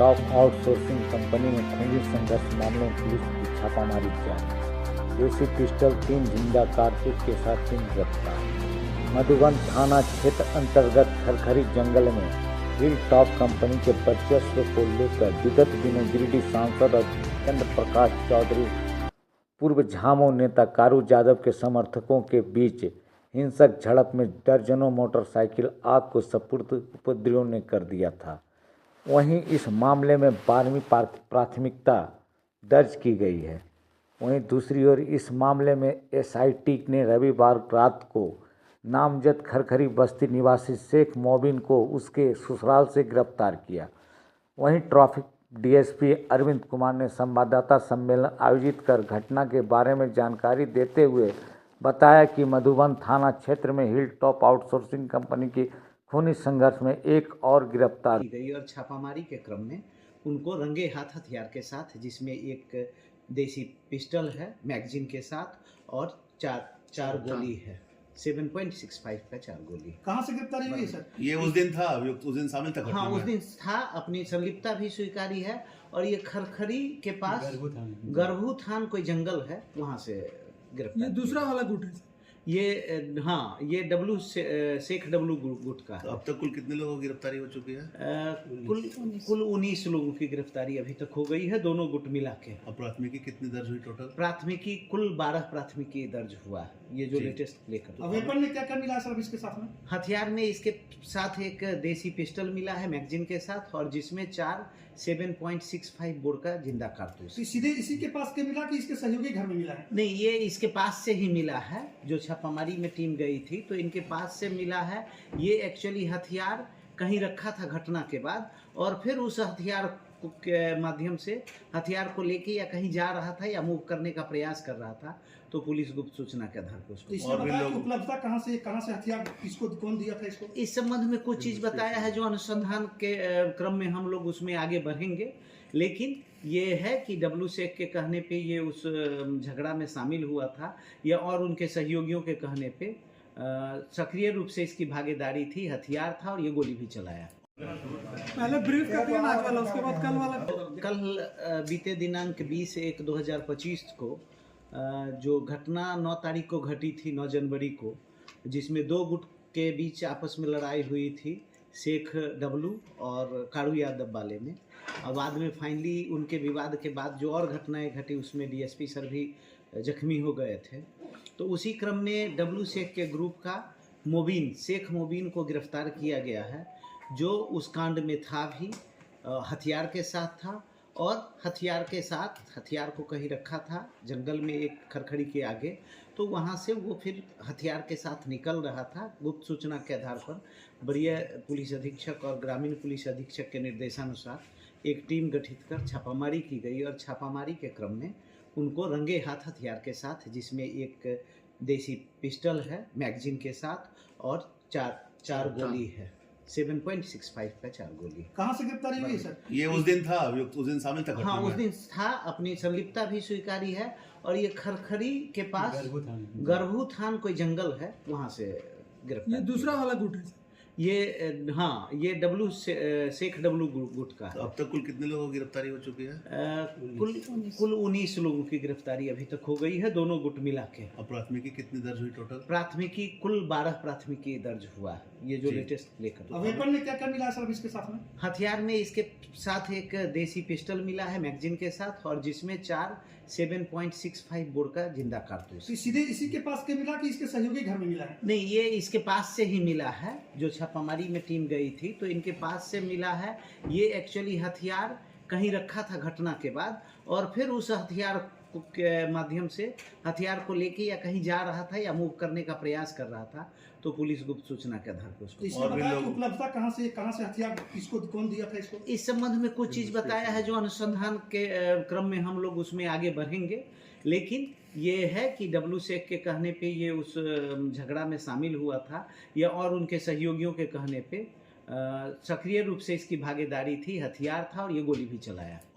Top outsourcing company में खूनी संघर्ष मामले में पुलिस की छापामारी जारी। देसी पिस्टल 3 जिंदा कारतूस के साथ 3 गिरफ्तार। मधुबन थाना क्षेत्र अंतर्गत खरखरी जंगल में हिल टॉप कंपनी के वर्चस्व को लेकर विगत दिनों गिरिडीह सांसद और चंद्र प्रकाश चौधरी पूर्व झामो नेता कारू यादव के समर्थकों के बीच हिंसक झड़प में दर्जनों मोटरसाइकिल आग को सपुर्द उपद्रवियों ने कर दिया था। वहीं इस मामले में 12वीं प्राथमिकता दर्ज की गई है। वहीं दूसरी ओर इस मामले में एसआईटी ने रविवार रात को नामजद खरखरी बस्ती निवासी शेख मोबिन को उसके ससुराल से गिरफ्तार किया। वहीं ट्रैफिक डीएसपी अरविंद कुमार ने संवाददाता सम्मेलन आयोजित कर घटना के बारे में जानकारी देते हुए बताया कि मधुबन थाना क्षेत्र में हिल टॉप आउटसोर्सिंग कंपनी की खूनी संघर्ष में एक और गिरफ्तार की गई और छापामारी के क्रम में उनको रंगे हाथ हथियार के साथ, जिसमें एक देसी पिस्टल है मैगजीन के साथ और चार गोली है 7.65 का 4 गोली। कहाँ से गिरफ्तारी हुई सर? ये उस दिन था, अभियुक्त उस दिन शामिल था घटना हाँ, में। उस दिन था, अपनी संलिप्तता भी स्वीकारी है। और ये खरखरी के पास गरभू थान कोई जंगल है, वहाँ से गिरफ्तार। ये दूसरा वाला गुट है सर? ये हाँ, ये शेख डब्लू गुट का है। तो अब तक कुल कितने लोगों की गिरफ्तारी हो चुकी है? कुल 19 लोगों की गिरफ्तारी अभी तक हो गई है, दोनों गुट मिला के। अब प्राथमिकी कितनी दर्ज हुई टोटल? प्राथमिकी कुल 12 प्राथमिकी दर्ज हुआ है, ये जो लेटेस्ट लेकर। वेपन में क्या क्या मिला सर इसके साथ में? हथियार में इसके साथ एक देसी पिस्टल मिला है मैगजीन के साथ, और जिसमें 4 7.65 बोर का जिंदा कारतूस। सीधे इसी के पास के मिला कि इसके सहयोगी घर में मिला है? नहीं, ये इसके पास से ही मिला है। जो छापामारी में टीम गई थी तो इनके पास से मिला है। ये एक्चुअली हथियार कहीं रखा था घटना के बाद, और फिर उस हथियार के माध्यम से हथियार को लेके या कहीं जा रहा था या मूव करने का प्रयास कर रहा था, तो पुलिस गुप्त सूचना के आधार पर उसको। इसने बताया कि उपलब्धता कहाँ से हथियार किसको कौन दिया था इसको? इस संबंध में कुछ चीज बताया है जो अनुसंधान के क्रम में हम लोग उसमें आगे बढ़ेंगे। लेकिन ये है कि डब्लू शेख के कहने पे ये उस झगड़ा में शामिल हुआ था, या और उनके सहयोगियों के कहने पे सक्रिय रूप से इसकी भागीदारी थी, हथियार था और ये गोली भी चलाया। पहले ब्रीफ कर दिया आज वाला, उसके बाद कल वाला। कल बीते दिनांक 20/1/2025 को जो घटना 9 तारीख को घटी थी, 9 जनवरी को, जिसमें 2 गुट के बीच आपस में लड़ाई हुई थी, शेख डब्लू और कारू यादव वाले में। और बाद में फाइनली उनके विवाद के बाद जो और घटनाएं घटी उसमें डीएसपी सर भी जख्मी हो गए थे। तो उसी क्रम में डब्लू शेख के ग्रुप का शेख मोबिन को गिरफ्तार किया गया है, जो उस कांड में था भी, हथियार के साथ था, और हथियार को कहीं रखा था जंगल में एक खरखरी के आगे। तो वहाँ से वो फिर हथियार के साथ निकल रहा था। गुप्त सूचना के आधार पर वरीय पुलिस अधीक्षक और ग्रामीण पुलिस अधीक्षक के निर्देशानुसार एक टीम गठित कर छापामारी की गई, और छापामारी के क्रम में उनको रंगे हाथ हथियार के साथ, जिसमें एक देसी पिस्टल है मैगजीन के साथ और चार गोली है 7.65 का 4 गोली। कहाँ से गिरफ्तारी हुई सर? ये उस दिन था, अभियुक्त उस दिन शामिल था घटना हाँ, में। उस दिन था, अपनी संलिप्तता भी स्वीकारी है। और ये खरखरी के पास गरभू थान कोई जंगल है, वहाँ से गिरफ्तार। ये दूसरा वाला गुट है सर? ये हाँ, ये शेख डब्लू गुट का है। तो अब तक कुल कितने लोगों की गिरफ्तारी हो चुकी है? कुल 19 लोगों की गिरफ्तारी अभी तक हो गई है, दोनों गुट मिला के। अब प्राथमिकी कितनी दर्ज हुई टोटल? प्राथमिकी कुल 12 प्राथमिकी दर्ज हुआ है, ये जो लेटेस्ट लेकर। वेपन में क्या क्या मिला सर इसके साथ में? हथियार में इसके साथ एक देसी पिस्टल मिला है मैगजीन के साथ, और जिसमें 4 7.65 बोर का जिंदा कारतूस। सीधे इसी के पास के मिला कि इसके सहयोगी घर में मिला है? नहीं, ये इसके पास से ही मिला है। जो छापामारी में टीम गई थी तो इनके पास से मिला है। ये एक्चुअली हथियार कहीं रखा था घटना के बाद, और फिर उस हथियार के माध्यम से हथियार को लेके या कहीं जा रहा था या मूव करने का प्रयास कर रहा था, तो पुलिस गुप्त सूचना के आधार पर उसको। इसने बताया कि उपलब्धता कहाँ से हथियार किसको कौन दिया था इसको? इस संबंध में कुछ चीज बताया है जो अनुसंधान के क्रम में हम लोग उसमें आगे बढ़ेंगे। लेकिन ये है कि डब्लू शेख के कहने पे ये उस झगड़ा में शामिल हुआ था, या और उनके सहयोगियों के कहने पे सक्रिय रूप से इसकी भागीदारी थी, हथियार था और ये गोली भी चलाया।